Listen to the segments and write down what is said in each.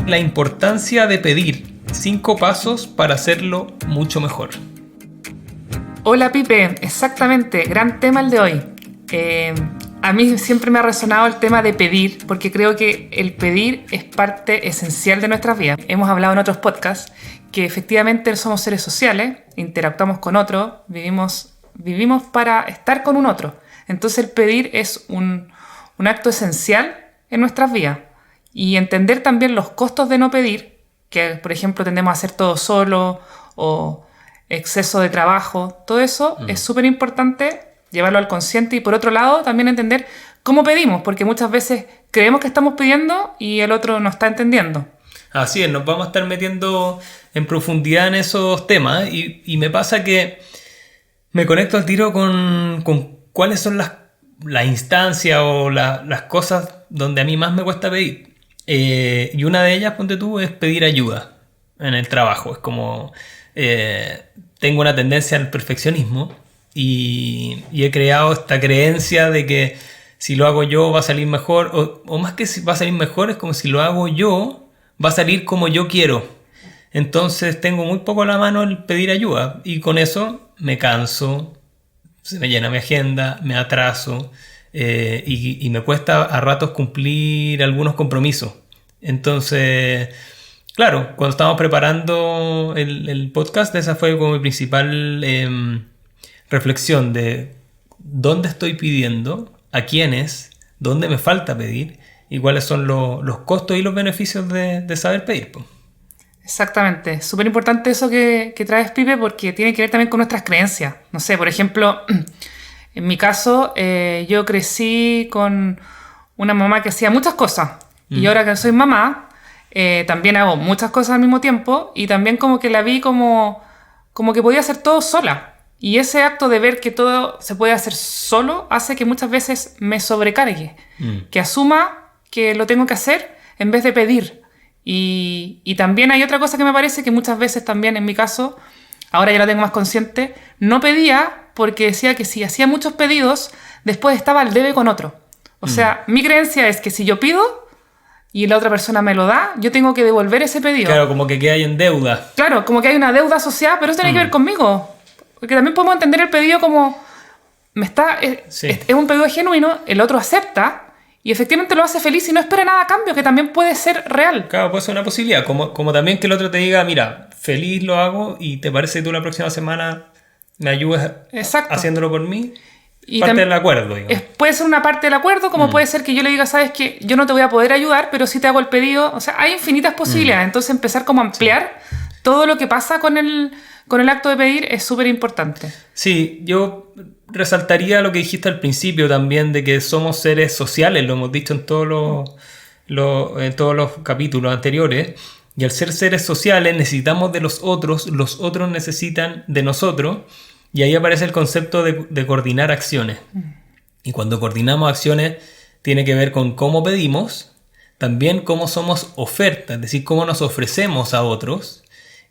la importancia de pedir 5 pasos para hacerlo mucho mejor. Hola Pipe, exactamente, gran tema el de hoy. A mí siempre me ha resonado el tema de pedir, porque creo que el pedir es parte esencial de nuestras vidas. Hemos hablado en otros podcasts que efectivamente somos seres sociales, interactuamos con otros, vivimos para estar con un otro. Entonces el pedir es un acto esencial en nuestras vidas. Y entender también los costos de no pedir, que por ejemplo tendemos a hacer todo solo o exceso de trabajo, todo eso es súper importante llevarlo al consciente y por otro lado también entender cómo pedimos, porque muchas veces creemos que estamos pidiendo y el otro no está entendiendo. Así es, nos vamos a estar metiendo en profundidad en esos temas y me pasa que me conecto al tiro con cuáles son las instancias o las cosas donde a mí más me cuesta pedir. Y una de ellas, ponte tú, es pedir ayuda en el trabajo. Es como tengo una tendencia al perfeccionismo y he creado esta creencia de que si lo hago yo va a salir mejor, o más que si va a salir mejor, es como si lo hago yo va a salir como yo quiero. Entonces tengo muy poco a la mano el pedir ayuda y con eso me canso, se me llena mi agenda, me atraso y me cuesta a ratos cumplir algunos compromisos. Entonces, claro, cuando estábamos preparando el podcast, esa fue como mi principal reflexión de dónde estoy pidiendo, a quiénes, dónde me falta pedir y cuáles son los costos y los beneficios de saber pedir. Pues. Exactamente, súper importante eso que traes, Pipe, porque tiene que ver también con nuestras creencias. No sé, por ejemplo, en mi caso, yo crecí con una mamá que hacía muchas cosas y ahora que soy mamá, también hago muchas cosas al mismo tiempo y también como que la vi como que podía hacer todo sola. Y ese acto de ver que todo se puede hacer solo hace que muchas veces me sobrecargue, que asuma que lo tengo que hacer en vez de pedir. Y también hay otra cosa que me parece que muchas veces también en mi caso, ahora ya lo tengo más consciente, no pedía porque decía que si hacía muchos pedidos, después estaba al debe con otro. O sea, mi creencia es que si yo pido y la otra persona me lo da, yo tengo que devolver ese pedido. Claro, como que hay en deuda. Claro, como que hay una deuda asociada, pero eso tiene que ver conmigo. Porque también podemos entender el pedido como es un pedido genuino, el otro acepta y efectivamente lo hace feliz y no espera nada a cambio, que también puede ser real. Claro, puede ser una posibilidad. Como también que el otro te diga, mira, feliz lo hago y te parece que tú la próxima semana me ayudes haciéndolo por mí. Y parte del acuerdo, digamos. Puede ser una parte del acuerdo, como puede ser que yo le diga, sabes que yo no te voy a poder ayudar, pero sí te hago el pedido. O sea, hay infinitas posibilidades. Entonces empezar como a ampliar todo lo que pasa con el acto de pedir es súper importante. Sí, yo resaltaría lo que dijiste al principio también, de que somos seres sociales, lo hemos dicho en todos los capítulos anteriores, y al ser seres sociales necesitamos de los otros necesitan de nosotros, y ahí aparece el concepto de coordinar acciones. Y cuando coordinamos acciones tiene que ver con cómo pedimos, también cómo somos oferta, es decir, cómo nos ofrecemos a otros,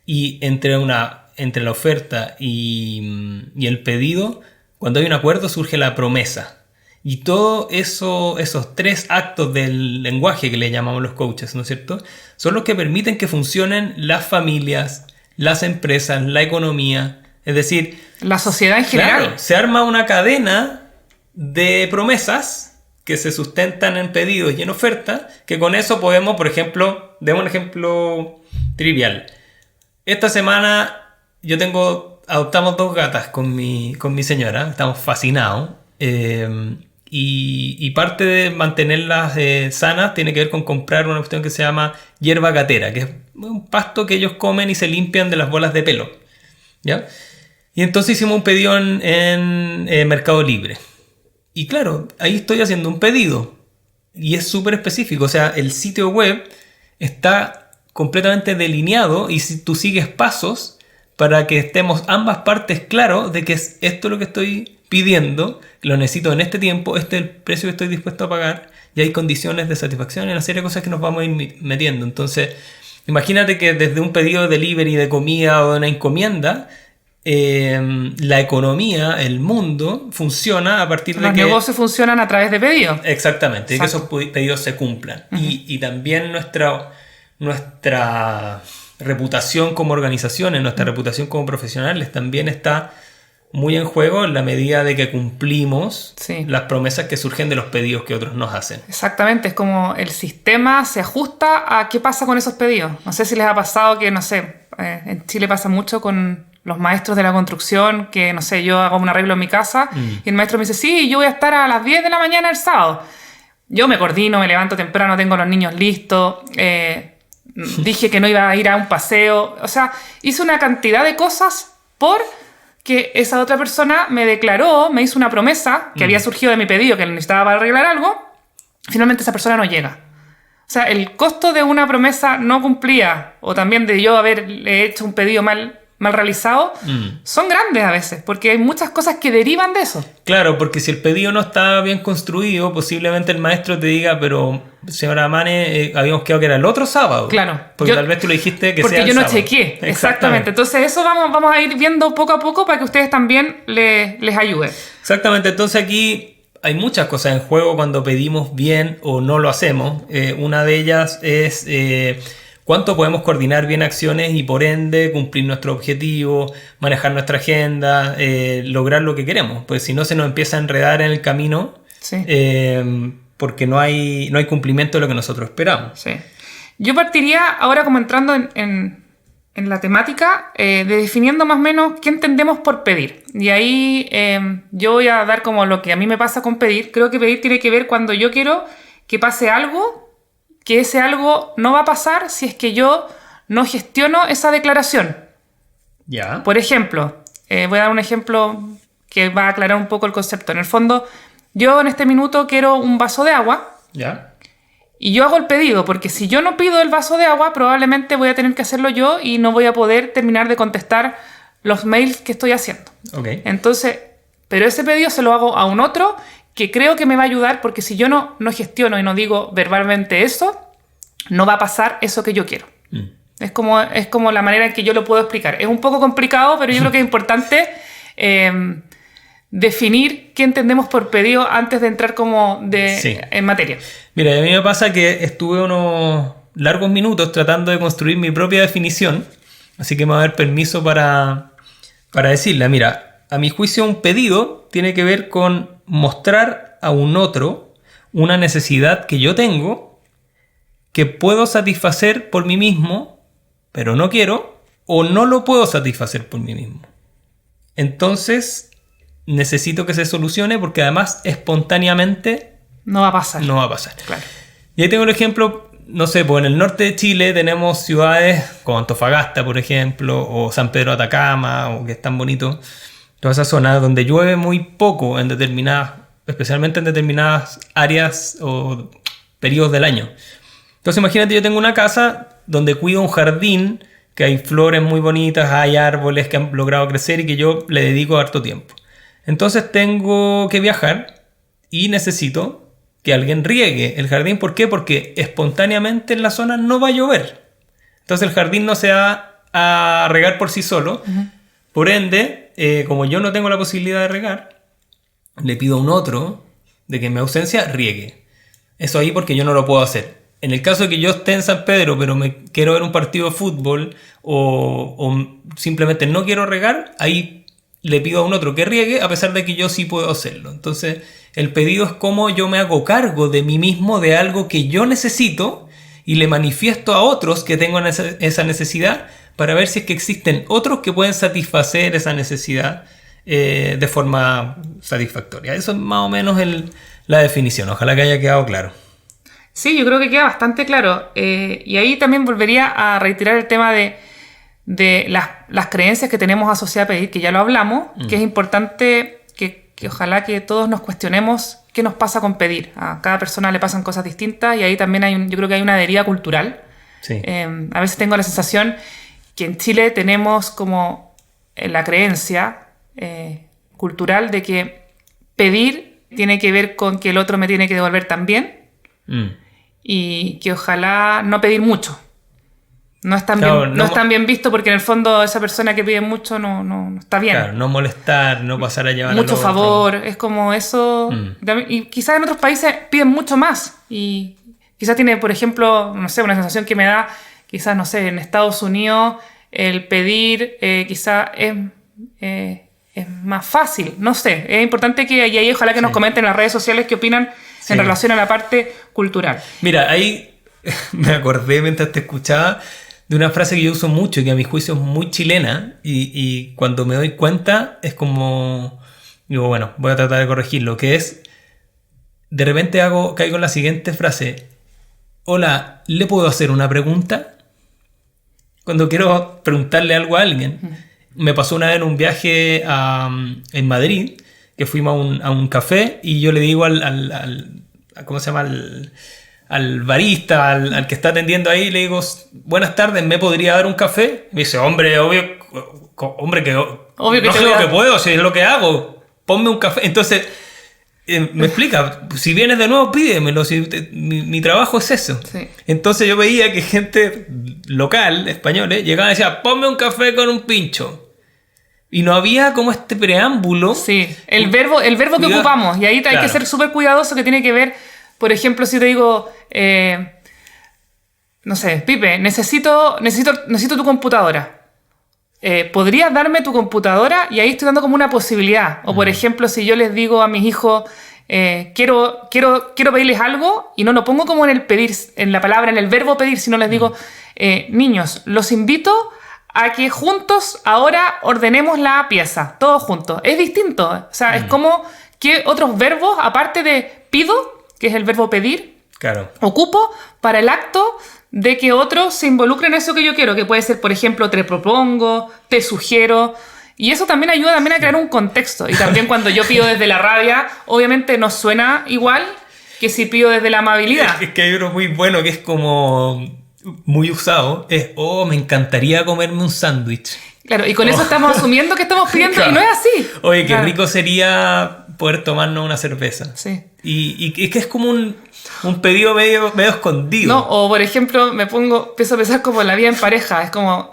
y entre la oferta y el pedido, cuando hay un acuerdo surge la promesa. Y todo esos 3 actos del lenguaje que le llamamos los coaches, ¿no es cierto? Son los que permiten que funcionen las familias, las empresas, la economía, es decir, la sociedad en general. Claro, se arma una cadena de promesas que se sustentan en pedidos y en oferta, que con eso podemos, por ejemplo, demos un ejemplo trivial. Esta semana adoptamos 2 gatas con mi señora, estamos fascinados. Y parte de mantenerlas sanas tiene que ver con comprar una cuestión que se llama hierba gatera, que es un pasto que ellos comen y se limpian de las bolas de pelo. ¿Ya? Y entonces hicimos un pedido en Mercado Libre. Y claro, ahí estoy haciendo un pedido. Y es súper específico. O sea, el sitio web está completamente delineado y si tú sigues pasos para que estemos ambas partes claros de que es esto lo que estoy pidiendo, lo necesito en este tiempo, este es el precio que estoy dispuesto a pagar y hay condiciones de satisfacción y una serie de cosas que nos vamos a ir metiendo. Entonces, imagínate que desde un pedido de delivery de comida o de una encomienda, la economía, el mundo funciona a partir de que... Los negocios funcionan a través de pedidos. Exactamente, que esos pedidos se cumplan. Y también nuestra nuestra reputación como organizaciones, nuestra reputación como profesionales también está muy en juego en la medida de que cumplimos las promesas que surgen de los pedidos que otros nos hacen. Exactamente, es como el sistema se ajusta a qué pasa con esos pedidos. No sé si les ha pasado que, no sé, en Chile pasa mucho con los maestros de la construcción, que, no sé, yo hago un arreglo en mi casa y el maestro me dice, sí, yo voy a estar a las 10 de la mañana el sábado. Yo me coordino, me levanto temprano, tengo a los niños listos, dije que no iba a ir a un paseo. O sea, hice una cantidad de cosas porque esa otra persona me declaró, me hizo una promesa que había surgido de mi pedido, que necesitaba para arreglar algo. Finalmente esa persona no llega. O sea, el costo de una promesa no cumplida, o también de yo haberle hecho un pedido mal realizado, son grandes a veces, porque hay muchas cosas que derivan de eso. Claro, porque si el pedido no está bien construido, posiblemente el maestro te diga, pero señora Mane, habíamos quedado que era el otro sábado. Claro. Porque tal vez tú le dijiste que porque sea el yo no sábado. chequeé. Exactamente. Entonces eso vamos a ir viendo poco a poco para que ustedes también les ayude. Exactamente. Entonces aquí hay muchas cosas en juego cuando pedimos bien o no lo hacemos. Una de ellas es cuánto podemos coordinar bien acciones y por ende cumplir nuestro objetivo, manejar nuestra agenda, lograr lo que queremos. Pues si no se nos empieza a enredar en el camino, porque no hay cumplimiento de lo que nosotros esperamos. Sí. Yo partiría ahora como entrando en la temática, de definiendo más o menos qué entendemos por pedir. Y ahí yo voy a dar como lo que a mí me pasa con pedir. Creo que pedir tiene que ver cuando yo quiero que pase algo, que ese algo no va a pasar si es que yo no gestiono esa declaración. Ya. Por ejemplo, voy a dar un ejemplo que va a aclarar un poco el concepto. En el fondo, yo en este minuto quiero un vaso de agua. Ya. Y yo hago el pedido, porque si yo no pido el vaso de agua, probablemente voy a tener que hacerlo yo y no voy a poder terminar de contestar los mails que estoy haciendo. Okay. Entonces, pero ese pedido se lo hago a un otro que creo que me va a ayudar, porque si yo no gestiono y no digo verbalmente eso, no va a pasar eso que yo quiero. Es como la manera en que yo lo puedo explicar. Es un poco complicado, pero yo creo que es importante definir qué entendemos por pedido antes de entrar en materia. Mira, a mí me pasa que estuve unos largos minutos tratando de construir mi propia definición, así que me va a dar permiso para decirla. Mira, a mi juicio un pedido tiene que ver con mostrar a un otro una necesidad que yo tengo, que puedo satisfacer por mí mismo, pero no quiero, o no lo puedo satisfacer por mí mismo. Entonces necesito que se solucione porque además espontáneamente no va a pasar. No va a pasar. Claro. Y ahí tengo el ejemplo, no sé, pues en el norte de Chile tenemos ciudades como Antofagasta, por ejemplo, o San Pedro de Atacama, o que es tan bonito. Todas esas zonas donde llueve muy poco especialmente en determinadas áreas o periodos del año. Entonces imagínate, yo tengo una casa donde cuido un jardín, que hay flores muy bonitas, hay árboles que han logrado crecer y que yo le dedico harto tiempo. Entonces tengo que viajar y necesito que alguien riegue el jardín. ¿Por qué? Porque espontáneamente en la zona no va a llover. Entonces el jardín no se va a regar por sí solo. Uh-huh. Por ende, como yo no tengo la posibilidad de regar, le pido a un otro de que en mi ausencia riegue. Eso ahí porque yo no lo puedo hacer. En el caso de que yo esté en San Pedro, pero me quiero ver un partido de fútbol o simplemente no quiero regar, ahí le pido a un otro que riegue, a pesar de que yo sí puedo hacerlo. Entonces, el pedido es cómo yo me hago cargo de mí mismo, de algo que yo necesito, y le manifiesto a otros que tengo esa necesidad, para ver si es que existen otros que pueden satisfacer esa necesidad de forma satisfactoria. Eso es más o menos la definición. Ojalá que haya quedado claro. Sí, yo creo que queda bastante claro. Y ahí también volvería a reiterar el tema de las creencias que tenemos asociadas a pedir, que ya lo hablamos, que es importante que ojalá que todos nos cuestionemos qué nos pasa con pedir. A cada persona le pasan cosas distintas y ahí también yo creo que hay una deriva cultural. Sí. A veces tengo la sensación que en Chile tenemos como la creencia cultural de que pedir tiene que ver con que el otro me tiene que devolver también. Y que ojalá no pedir mucho. No es tan bien visto, porque en el fondo esa persona que pide mucho no está bien. Claro, no molestar, no pasar a llevar mucho favor, es como eso. Y quizás en otros países piden mucho más. Y quizás tiene, por ejemplo, no sé, una sensación que me da quizás, no sé, en Estados Unidos el pedir quizás es más fácil, no sé. Es importante que y ahí ojalá que nos comenten en las redes sociales qué opinan en relación a la parte cultural. Mira, ahí me acordé mientras te escuchaba de una frase que yo uso mucho y que a mi juicio es muy chilena y cuando me doy cuenta es como... Digo, bueno, voy a tratar de corregirlo, que es... De repente caigo en la siguiente frase. Hola, ¿le puedo hacer una pregunta? Cuando quiero preguntarle algo a alguien. Me pasó una vez en un viaje en Madrid, que fuimos a un café y yo le digo ¿cómo se llama? Al barista, al que está atendiendo ahí, le digo, buenas tardes, ¿me podría dar un café? Me dice, hombre, obvio que obvio que no sé lo que puedo, si es lo que hago, ponme un café. Entonces, me explica, si vienes de nuevo, pídemelo, si mi trabajo es eso. Sí. Entonces yo veía que gente local, españoles, llegaba y decía, ponme un café con un pincho. Y no había como este preámbulo. Sí, el verbo que ocupamos. Y ahí hay que ser súper cuidadoso, que tiene que ver, por ejemplo, si te digo, no sé, Pipe, necesito tu computadora. ¿Podrías darme tu computadora? Y ahí estoy dando como una posibilidad. O por ejemplo, si yo les digo a mis hijos, quiero pedirles algo, y no lo pongo como en el pedir, en la palabra, en el verbo pedir, sino les digo, niños, los invito a que juntos ahora ordenemos la pieza, todos juntos. Es distinto. O sea, es como que otros verbos, aparte de pido, que es el verbo pedir, ocupo para el acto de que otros se involucren en eso que yo quiero, que puede ser, por ejemplo, te propongo, te sugiero, y eso también ayuda a crear un contexto. Y también cuando yo pido desde la rabia, obviamente no suena igual que si pido desde la amabilidad. Es que hay uno muy bueno que es como muy usado, me encantaría comerme un sándwich. Claro, y con eso estamos asumiendo que estamos pidiendo, y no es así. Oye, qué rico sería poder tomarnos una cerveza. Sí. Y que es como un pedido medio escondido. No, o por ejemplo, empiezo a pensar como en la vida en pareja. Es como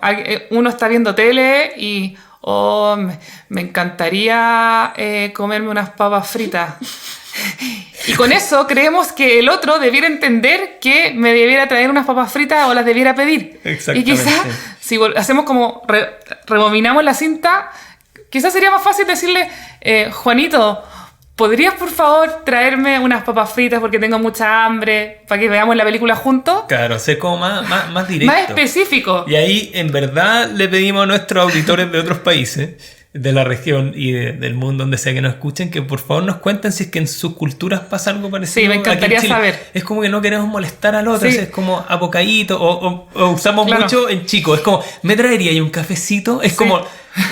uno está viendo tele y me encantaría comerme unas papas fritas. Y con eso creemos que el otro debiera entender que me debiera traer unas papas fritas o las debiera pedir. Exactamente. Y quizás, si hacemos como rebobinamos la cinta, quizás sería más fácil decirle, Juanito, ¿podrías por favor traerme unas papas fritas porque tengo mucha hambre para que veamos la película juntos? Claro, ser como más directo. Más específico. Y ahí en verdad le pedimos a nuestros auditores de otros países, de la región y del mundo, donde sea que nos escuchen, que por favor nos cuenten si es que en sus culturas pasa algo parecido. Sí, me encantaría saber. Es como que no queremos molestar al otro, es como apocadito, o usamos mucho en chico, es como, ¿me traería yo un cafecito? Es como,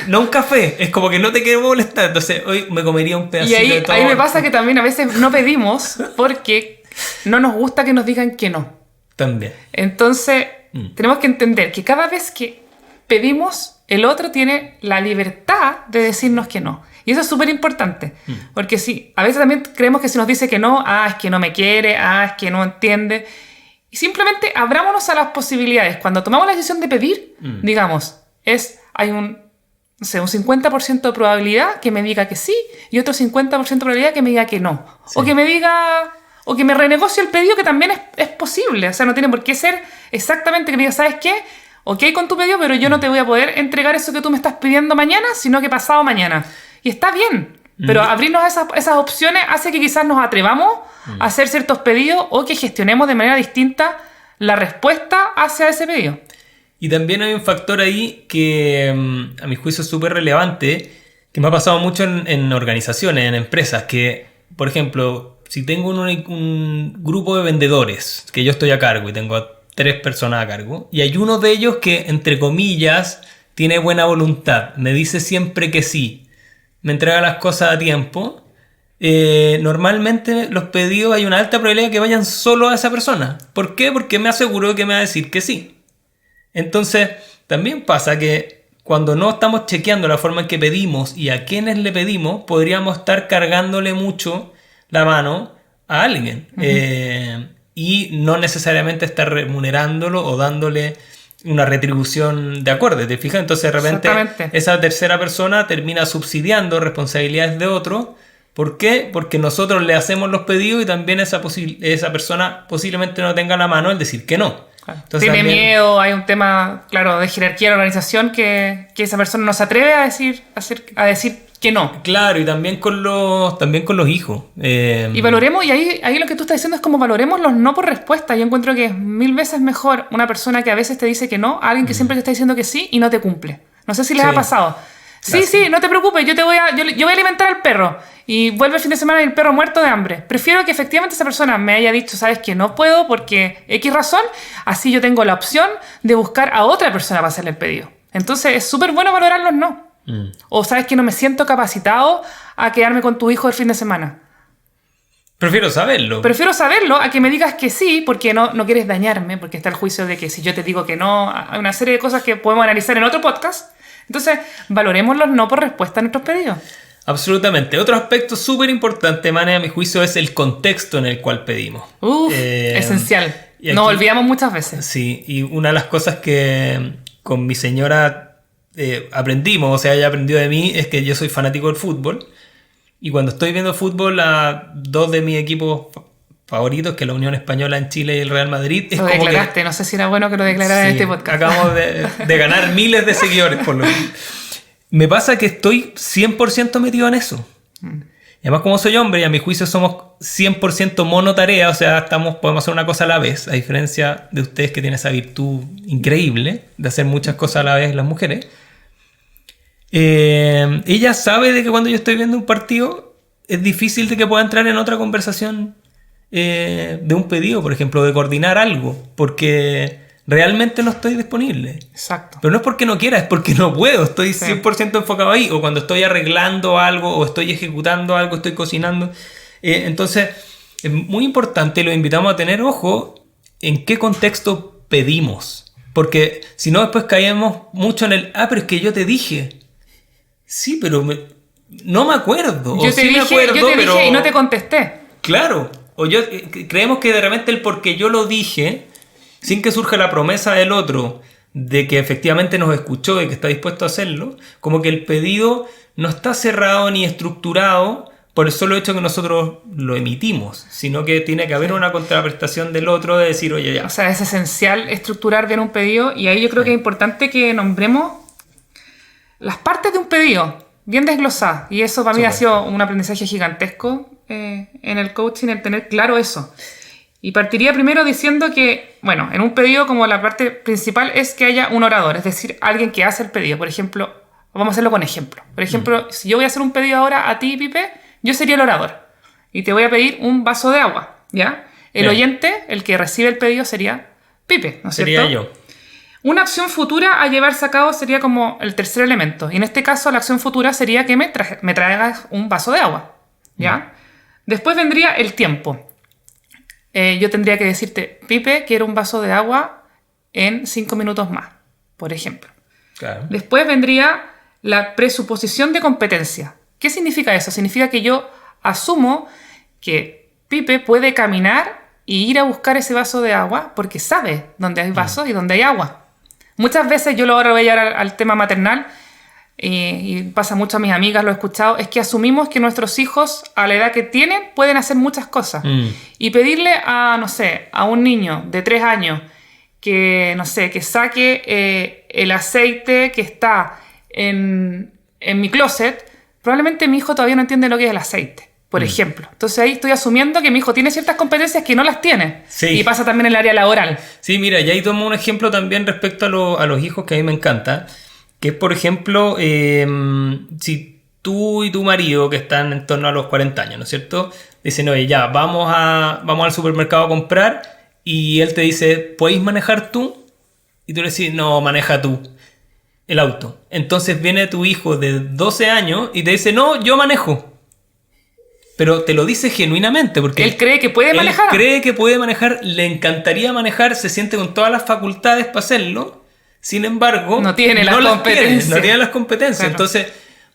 no un café, es como que no te quiero molestar, entonces hoy me comería un pedacito de todo. Y ahí me pasa que también a veces no pedimos porque no nos gusta que nos digan que no. También. Entonces, tenemos que entender que cada vez que pedimos, el otro tiene la libertad de decirnos que no. Y eso es súper importante. Porque a veces también creemos que si nos dice que no, es que no me quiere, es que no entiende. Y simplemente abrámonos a las posibilidades. Cuando tomamos la decisión de pedir, digamos, hay un 50% de probabilidad que me diga que sí y otro 50% de probabilidad que me diga que no. Sí. O que me diga, o que me renegocie el pedido, que también es posible. O sea, no tiene por qué ser exactamente que me diga, ¿sabes qué? Ok con tu pedido, pero yo no te voy a poder entregar eso que tú me estás pidiendo mañana, sino que pasado mañana. Y está bien, pero abrirnos esas opciones hace que quizás nos atrevamos a hacer ciertos pedidos o que gestionemos de manera distinta la respuesta hacia ese pedido. Y también hay un factor ahí que a mi juicio es súper relevante, que me ha pasado mucho en organizaciones, en empresas, que, por ejemplo, si tengo un grupo de vendedores que yo estoy a cargo y tengo 3 personas a cargo, y hay uno de ellos que, entre comillas, tiene buena voluntad, me dice siempre que sí, me entrega las cosas a tiempo, normalmente los pedidos hay una alta probabilidad de que vayan solo a esa persona. ¿Por qué? Porque me aseguro que me va a decir que sí. Entonces, también pasa que cuando no estamos chequeando la forma en que pedimos y a quiénes le pedimos, podríamos estar cargándole mucho la mano a alguien. Y no necesariamente estar remunerándolo o dándole una retribución de acorde, ¿te fijas? Entonces de repente esa tercera persona termina subsidiando responsabilidades de otro. ¿Por qué? Porque nosotros le hacemos los pedidos y también esa persona posiblemente no tenga la mano el decir que no. Claro. Entonces, Tiene también, miedo, hay un tema, claro, de jerarquía de la organización que esa persona no se atreve a decir que no. claro, y también con los hijos. Y valoremos, y ahí lo que tú estás diciendo es como valoremos los no por respuesta. Yo encuentro que es 1000 veces mejor una persona que a veces te dice que no a alguien que siempre te está diciendo que sí y no te cumple. No sé si les Sí. ha pasado. Sí, no te preocupes, yo voy a alimentar al perro. Y vuelve el fin de semana y el perro muerto de hambre. Prefiero que efectivamente esa persona me haya dicho, sabes que no puedo porque X razón, así yo tengo la opción de buscar a otra persona para hacerle el pedido. Entonces es súper bueno valorar los no. O sabes que no me siento capacitado a quedarme con tu hijo el fin de semana. Prefiero saberlo. Prefiero saberlo a que me digas que sí porque no quieres dañarme, porque está el juicio de que si yo te digo que no, hay una serie de cosas que podemos analizar en otro podcast. Entonces, valoremos los no por respuesta a nuestros pedidos. Absolutamente. Otro aspecto súper importante, Mane, a mi juicio, es el contexto en el cual pedimos. Esencial. y aquí- Nos olvidamos muchas veces. Sí, y una de las cosas que con mi señora aprendimos, o sea, ella aprendió de mí, es que yo soy fanático del fútbol. Y cuando estoy viendo fútbol, a dos de mis equipos favoritos, que es la Unión Española en Chile y el Real Madrid, es Lo como declaraste, no sé si era bueno que lo declarara en Sí, este podcast. acabamos de ganar miles de seguidores por lo menos. Me pasa que estoy 100% metido en eso. Y además, como soy hombre y a mi juicio somos 100% monotarea, o sea, podemos hacer una cosa a la vez, a diferencia de ustedes que tienen esa virtud increíble de hacer muchas cosas a la vez las mujeres. Ella sabe de que cuando yo estoy viendo un partido es difícil de que pueda entrar en otra conversación de un pedido, por ejemplo, de coordinar algo, porque realmente no estoy disponible. Exacto. Pero no es porque no quiera, es porque no puedo. Estoy Sí. 100% enfocado ahí. O cuando estoy arreglando algo, o estoy ejecutando algo, estoy cocinando. Entonces, es muy importante, lo invitamos a tener ojo en qué contexto pedimos. Porque si no, después caemos mucho en el, pero es que yo te dije. Sí, pero no me acuerdo. Yo te dije y no te contesté. Claro. O creemos que de repente el porque yo lo dije, sin que surja la promesa del otro de que efectivamente nos escuchó y que está dispuesto a hacerlo, como que el pedido no está cerrado ni estructurado por el solo hecho que nosotros lo emitimos, sino que tiene que haber una contraprestación del otro de decir, oye, ya. O sea, es esencial estructurar bien un pedido y ahí yo creo que es importante que nombremos las partes de un pedido bien desglosadas. Y eso para mí ha sido un aprendizaje gigantesco en el coaching, el tener claro eso. Y partiría primero diciendo que, bueno, en un pedido como la parte principal es que haya un orador, es decir, alguien que hace el pedido. Por ejemplo, vamos a hacerlo con ejemplo. Por ejemplo, si yo voy a hacer un pedido ahora a ti, Pipe, yo sería el orador. Y te voy a pedir un vaso de agua, ¿ya? El Bien. oyente, el que recibe el pedido sería Pipe, ¿no es cierto? Sería yo. Una acción futura a llevarse a cabo sería como el tercer elemento. Y en este caso, la acción futura sería que me traigas un vaso de agua, ¿ya? Después vendría el tiempo. Yo tendría que decirte, Pipe, quiero un vaso de agua en 5 minutos más, por ejemplo. Claro. Después vendría la presuposición de competencia. ¿Qué significa eso? Significa que yo asumo que Pipe puede caminar y ir a buscar ese vaso de agua porque sabe dónde hay vasos y dónde hay agua. Muchas veces yo ahora voy a llevar al tema maternal y pasa mucho a mis amigas, lo he escuchado, es que asumimos que nuestros hijos a la edad que tienen pueden hacer muchas cosas. Y pedirle a, no sé, a un niño de 3 años que, no sé, que saque el aceite que está en mi closet, probablemente mi hijo todavía no entiende lo que es el aceite, por ejemplo. Entonces ahí estoy asumiendo que mi hijo tiene ciertas competencias que no las tiene. Sí. Y pasa también en el área laboral. Sí, mira, y ahí tomo un ejemplo también respecto a los hijos que a mí me encanta, que es, por ejemplo, si tú y tu marido, que están en torno a los 40 años, ¿no es cierto? Dicen, oye, ya, vamos al supermercado a comprar, y él te dice, ¿podéis manejar tú? Y tú le decís, no, maneja tú el auto. Entonces viene tu hijo de 12 años y te dice, no, yo manejo. Pero te lo dice genuinamente, porque Él cree que puede manejar. Él cree que puede manejar, le encantaría manejar, se siente con todas las facultades para hacerlo. Sin embargo, no tiene las competencias. No tiene las competencias. Claro. Entonces,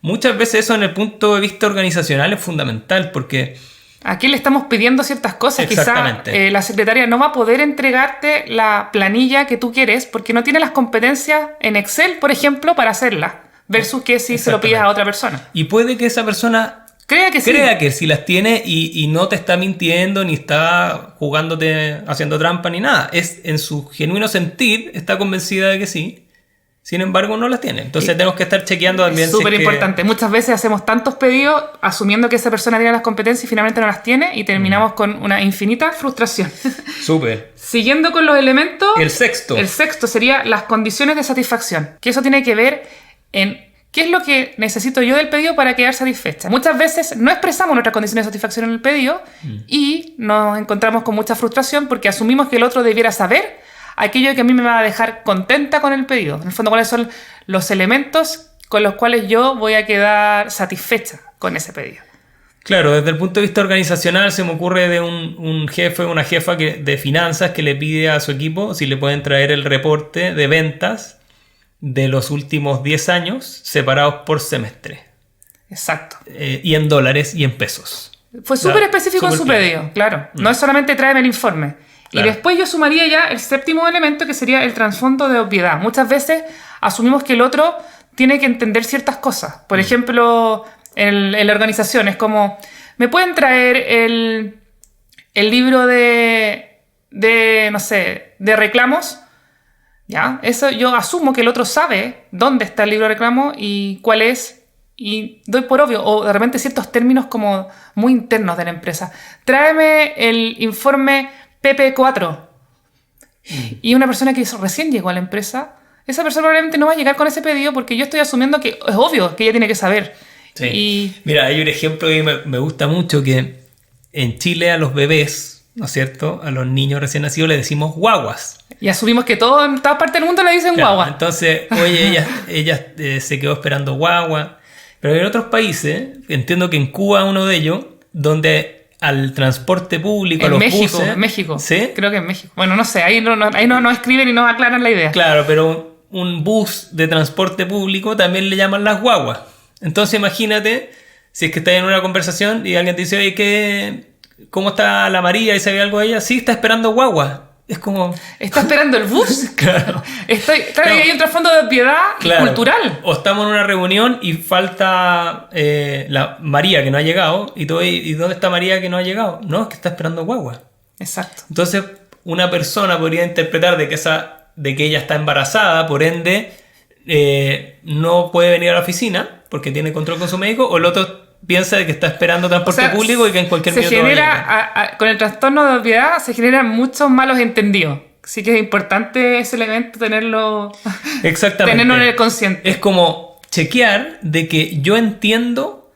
muchas veces eso en el punto de vista organizacional es fundamental, porque ¿A quién le estamos pidiendo ciertas cosas? Quizá Exactamente. la secretaria no va a poder entregarte la planilla que tú quieres porque no tiene las competencias en Excel, por ejemplo, para hacerla. Versus que si se lo pides a otra persona. Y puede que esa persona Crea que sí. Crea que sí las tiene y no te está mintiendo, ni está jugándote, haciendo trampa, ni nada. Es en su genuino sentir, está convencida de que sí. Sin embargo, no las tiene. Entonces tenemos que estar chequeando también. Es súper importante. Muchas veces hacemos tantos pedidos asumiendo que esa persona tiene las competencias y finalmente no las tiene y terminamos con una infinita frustración. Súper. Siguiendo con los elementos... El sexto. El sexto sería las condiciones de satisfacción. Que eso tiene que ver en qué es lo que necesito yo del pedido para quedar satisfecha. Muchas veces no expresamos nuestras condiciones de satisfacción en el pedido y nos encontramos con mucha frustración porque asumimos que el otro debiera saber aquello que a mí me va a dejar contenta con el pedido. En el fondo, ¿cuáles son los elementos con los cuales yo voy a quedar satisfecha con ese pedido? Claro, desde el punto de vista organizacional se me ocurre de un jefe o una jefa de finanzas que le pide a su equipo si le pueden traer el reporte de ventas de los últimos 10 años separados por semestre. Exacto. Y en dólares y en pesos. Fue súper específico en su pedido, claro. No es solamente tráeme el informe. Claro. Y después yo sumaría ya el séptimo elemento, que sería el trasfondo de obviedad. Muchas veces asumimos que el otro tiene que entender ciertas cosas. Por ejemplo, en la organización es como, ¿me pueden traer el libro no sé, de reclamos? ¿Ya? Eso yo asumo que el otro sabe dónde está el libro de reclamos y cuál es, y doy por obvio, o de repente ciertos términos como muy internos de la empresa. Tráeme el informe PP4. Y una persona que recién llegó a la empresa, esa persona probablemente no va a llegar con ese pedido porque yo estoy asumiendo que es obvio que ella tiene que saber. Sí. Y... Mira, hay un ejemplo que me gusta mucho, que en Chile a los bebés, ¿no es cierto?, a los niños recién nacidos le decimos guaguas. Y asumimos que en todas partes del mundo le dicen claro, guagua. Entonces, oye, ella se quedó esperando guagua. Pero en otros países, entiendo que en Cuba uno de ellos, donde al transporte público, en a los México, buses... En México, ¿sí? Creo que en México. Bueno, no sé, ahí no escriben y no aclaran la idea. Claro, pero un bus de transporte público también le llaman las guaguas. Entonces imagínate, si es que estás en una conversación y alguien te dice, oye, ¿cómo está la María? ¿Y sabe algo de ella? Sí, está esperando guagua. Es como... ¿Está esperando el bus? Claro. Claro, hay un trasfondo de obviedad cultural. O estamos en una reunión y falta la María que no ha llegado. ¿Y dónde está María que no ha llegado? No, es que está esperando guagua. Exacto. Entonces, una persona podría interpretar de que ella está embarazada, por ende, no puede venir a la oficina porque tiene control con su médico, o el otro piensa de que está esperando transporte público y que en cualquier minuto va a llegar. Con el trastorno de obviedad se generan muchos malos entendidos. Así que es importante ese elemento tenerlo en el consciente. Es como chequear de que yo entiendo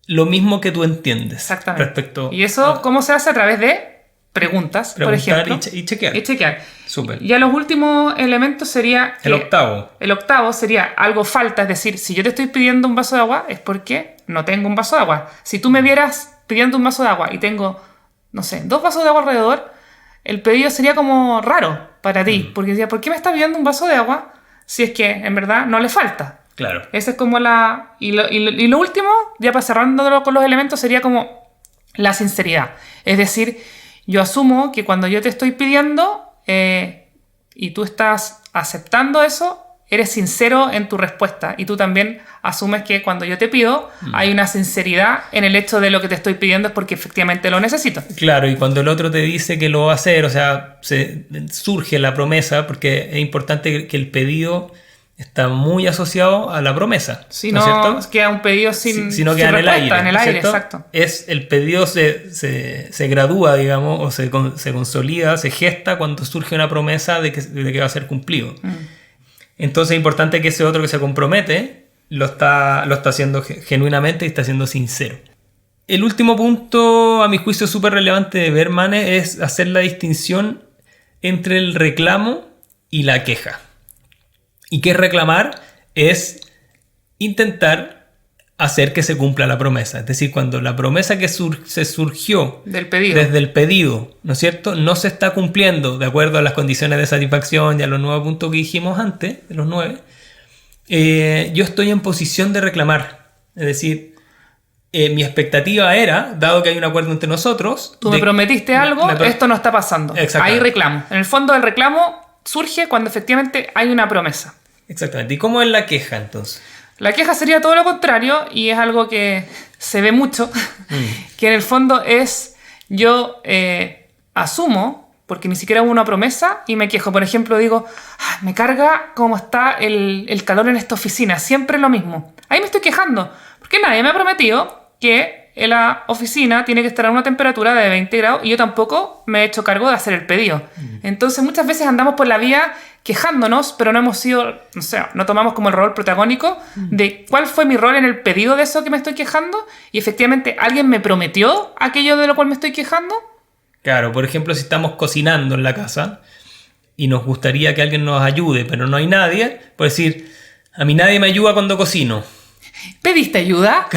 lo mismo que tú entiendes. Exactamente. Respecto ¿Y eso cómo se hace? A través de preguntas, por ejemplo. Y chequear. Y chequear. Súper. Y a los últimos elementos sería... El octavo. El octavo sería algo falta, es decir, si yo te estoy pidiendo un vaso de agua es porque no tengo un vaso de agua. Si tú me vieras pidiendo un vaso de agua y tengo, no sé, 2 vasos de agua alrededor, el pedido sería como raro para ti. Porque diría, ¿por qué me estás pidiendo un vaso de agua si es que en verdad no le falta? Claro. Esa es como la... Y lo último, ya para cerrándolo con los elementos, sería como la sinceridad. Es decir, yo asumo que cuando yo te estoy pidiendo y tú estás aceptando eso, eres sincero en tu respuesta. Y tú también asumes que cuando yo te pido hay una sinceridad en el hecho de lo que te estoy pidiendo es porque efectivamente lo necesito. Claro, y cuando el otro te dice que lo va a hacer, o sea, surge la promesa, porque es importante que el pedido está muy asociado a la promesa. Si ¿no es cierto? Queda un pedido sin queda respuesta, en el aire, ¿cierto? exacto. El pedido se gradúa, digamos, o se consolida, se gesta cuando surge una promesa de que va a ser cumplido. Entonces es importante que ese otro que se compromete lo está haciendo genuinamente y está siendo sincero. El último punto, a mi juicio, súper relevante de ver, Mane, es hacer la distinción entre el reclamo y la queja. ¿Y qué es reclamar? Es intentar hacer que se cumpla la promesa. Es decir, cuando la promesa que se surgió desde el pedido, ¿no es cierto?, no se está cumpliendo de acuerdo a las condiciones de satisfacción y a los 9 puntos que dijimos antes, de los 9, yo estoy en posición de reclamar. Es decir, mi expectativa era, dado que hay un acuerdo entre nosotros... Tú me prometiste algo, esto no está pasando. Ahí reclamo. En el fondo el reclamo surge cuando efectivamente hay una promesa. Exactamente. ¿Y cómo es la queja entonces? La queja sería todo lo contrario y es algo que se ve mucho, que en el fondo es yo asumo, porque ni siquiera hubo una promesa, y me quejo. Por ejemplo, digo, me carga cómo está el calor en esta oficina, siempre lo mismo. Ahí me estoy quejando, porque nadie me ha prometido que en la oficina tiene que estar a una temperatura de 20 grados y yo tampoco me he hecho cargo de hacer el pedido. Entonces muchas veces andamos por la vía quejándonos, pero no hemos sido, no tomamos como el rol protagónico de cuál fue mi rol en el pedido de eso que me estoy quejando, y efectivamente alguien me prometió aquello de lo cual me estoy quejando. Claro, por ejemplo, si estamos cocinando en la casa y nos gustaría que alguien nos ayude, pero no hay nadie, por decir, a mí nadie me ayuda cuando cocino. ¿Pediste ayuda?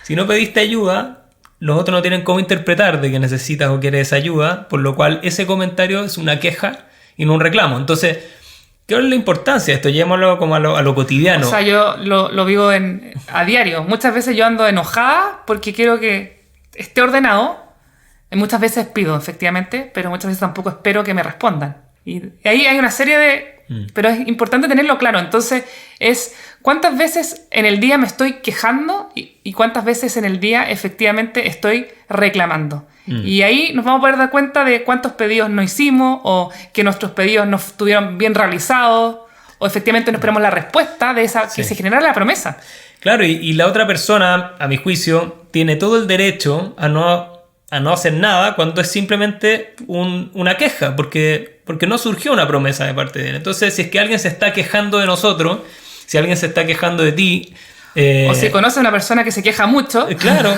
Si no pediste ayuda, los otros no tienen cómo interpretar de que necesitas o quieres ayuda, por lo cual ese comentario es una queja y no un reclamo. Entonces, ¿qué es la importancia de esto? Llevémoslo como a lo cotidiano. O sea, yo lo vivo a diario. Muchas veces yo ando enojada porque quiero que esté ordenado. Muchas veces pido, efectivamente, pero muchas veces tampoco espero que me respondan. Y ahí hay una serie de... Pero es importante tenerlo claro. Entonces, es cuántas veces en el día me estoy quejando y cuántas veces en el día efectivamente estoy reclamando. Y ahí nos vamos a poder dar cuenta de cuántos pedidos no hicimos, o que nuestros pedidos no estuvieron bien realizados, o efectivamente no esperamos la respuesta de esa que se generara la promesa. Claro, y la otra persona, a mi juicio, tiene todo el derecho a no hacer nada cuando es simplemente una queja, porque no surgió una promesa de parte de él. Entonces, si es que alguien se está quejando de nosotros, si alguien se está quejando de ti... o si conoce a una persona que se queja mucho... Claro,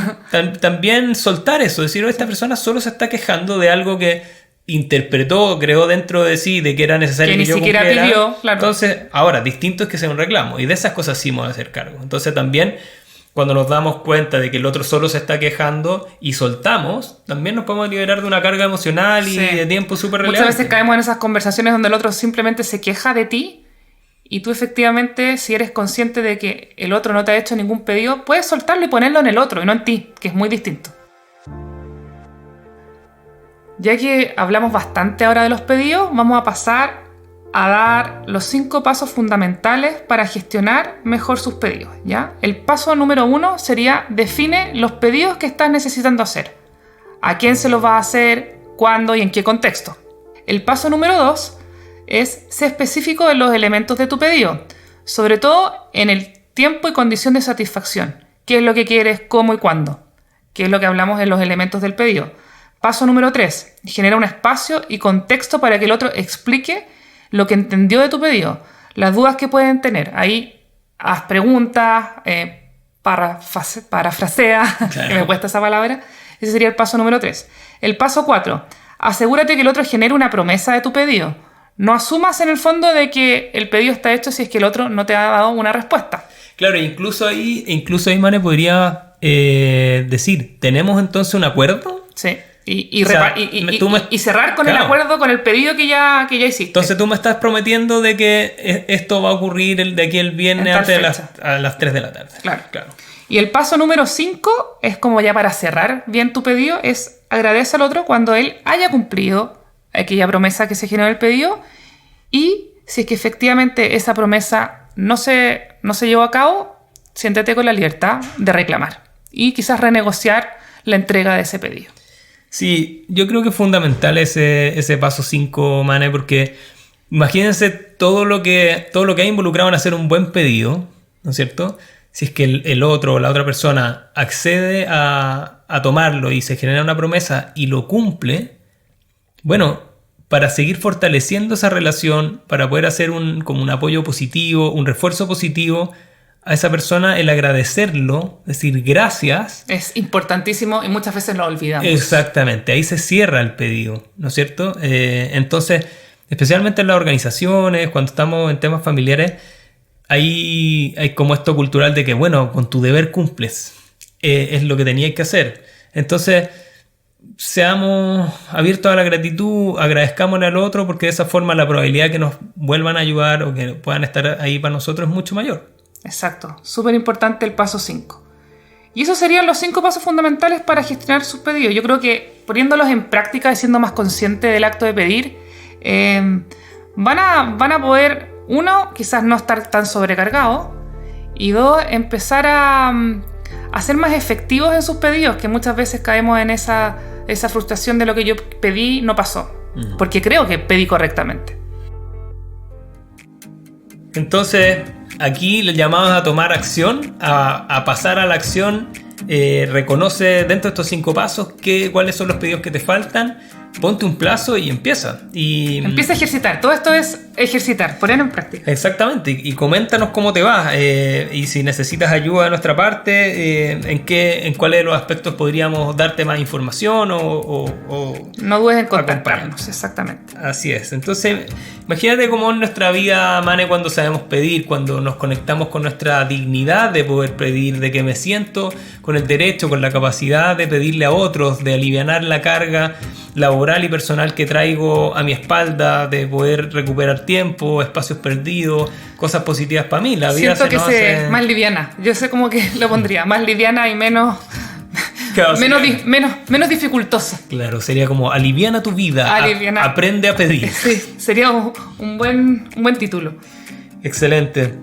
también soltar eso, decir, esta persona solo se está quejando de algo que interpretó, creó dentro de sí, de que era necesario que yo cumpliera. Que ni siquiera pidió, claro. Entonces, ahora, distinto es que sea un reclamo, y de esas cosas sí me voy a hacer cargo. Entonces también... Cuando nos damos cuenta de que el otro solo se está quejando y soltamos, también nos podemos liberar de una carga emocional y de tiempo súper relevante. Muchas veces caemos en esas conversaciones donde el otro simplemente se queja de ti y tú efectivamente, si eres consciente de que el otro no te ha hecho ningún pedido, puedes soltarlo y ponerlo en el otro y no en ti, que es muy distinto. Ya que hablamos bastante ahora de los pedidos, vamos a pasar a dar los 5 pasos fundamentales para gestionar mejor sus pedidos, ¿ya? El paso número 1 sería: define los pedidos que estás necesitando hacer. ¿A quién se los vas a hacer? ¿Cuándo y en qué contexto? El paso número 2 es: sé específico de los elementos de tu pedido, sobre todo en el tiempo y condición de satisfacción. ¿Qué es lo que quieres, cómo y cuándo? ¿Qué es lo que hablamos en los elementos del pedido? Paso número 3: genera un espacio y contexto para que el otro explique lo que entendió de tu pedido, las dudas que pueden tener. Ahí haz preguntas, parafrasea, claro, que me cuesta esa palabra. Ese sería el paso número 3. El paso 4: asegúrate que el otro genere una promesa de tu pedido. No asumas en el fondo de que el pedido está hecho si es que el otro no te ha dado una respuesta. Claro, incluso ahí Mane, podría decir, ¿tenemos entonces un acuerdo? Sí. Y cerrar con, claro, el acuerdo, con el pedido que ya hiciste. Entonces tú me estás prometiendo de que esto va a ocurrir de aquí el viernes antes a las 3 de la tarde. Claro. Y el paso número 5 es como ya para cerrar bien tu pedido, es agradece al otro cuando él haya cumplido aquella promesa que se generó en el pedido, y si es que efectivamente esa promesa no se llevó a cabo, siéntete con la libertad de reclamar y quizás renegociar la entrega de ese pedido. Sí, yo creo que es fundamental ese paso 5, Mane, porque imagínense todo lo que hay involucrado en hacer un buen pedido, ¿no es cierto? Si es que el otro o la otra persona accede a tomarlo y se genera una promesa y lo cumple, bueno, para seguir fortaleciendo esa relación, para poder hacer como un apoyo positivo, un refuerzo positivo a esa persona, el agradecerlo, decir gracias. Es importantísimo y muchas veces lo olvidamos. Exactamente, ahí se cierra el pedido, ¿no es cierto? Entonces, especialmente en las organizaciones, cuando estamos en temas familiares, hay como esto cultural de que, bueno, con tu deber cumples, es lo que tenías que hacer. Entonces, seamos abiertos a la gratitud, agradezcámosle al otro, porque de esa forma la probabilidad de que nos vuelvan a ayudar o que puedan estar ahí para nosotros es mucho mayor. Exacto, súper importante el paso 5. Y esos serían los 5 pasos fundamentales para gestionar sus pedidos. Yo creo que poniéndolos en práctica y siendo más conscientes del acto de pedir, van a poder, uno, quizás no estar tan sobrecargados, Y dos, empezar a ser más efectivos en sus pedidos, que muchas veces caemos en esa frustración de lo que yo pedí no pasó, porque creo que pedí correctamente. Entonces, aquí le llamamos a tomar acción, a pasar a la acción. Reconoce dentro de estos 5 pasos cuáles son los pedidos que te faltan, ponte un plazo y empieza. Empieza a ejercitar. Todo esto es ejercitar, ponerlo en práctica. Exactamente, y coméntanos cómo te va, y si necesitas ayuda de nuestra parte, en cuáles de los aspectos podríamos darte más información o no dudes en contactarnos. Exactamente. Así es. Entonces, imagínate cómo en nuestra vida, Mane, cuando sabemos pedir, cuando nos conectamos con nuestra dignidad de poder pedir, de que me siento con el derecho, con la capacidad de pedirle a otros, de alivianar la carga laboral y personal que traigo a mi espalda, de poder recuperar tiempo, espacios perdidos, cosas positivas para mí. La vida siento que es más liviana. Yo sé cómo que lo pondría, más liviana y menos dificultosa. Claro, sería como aliviana tu vida, aprende a pedir. Sí, sería un buen título. Excelente.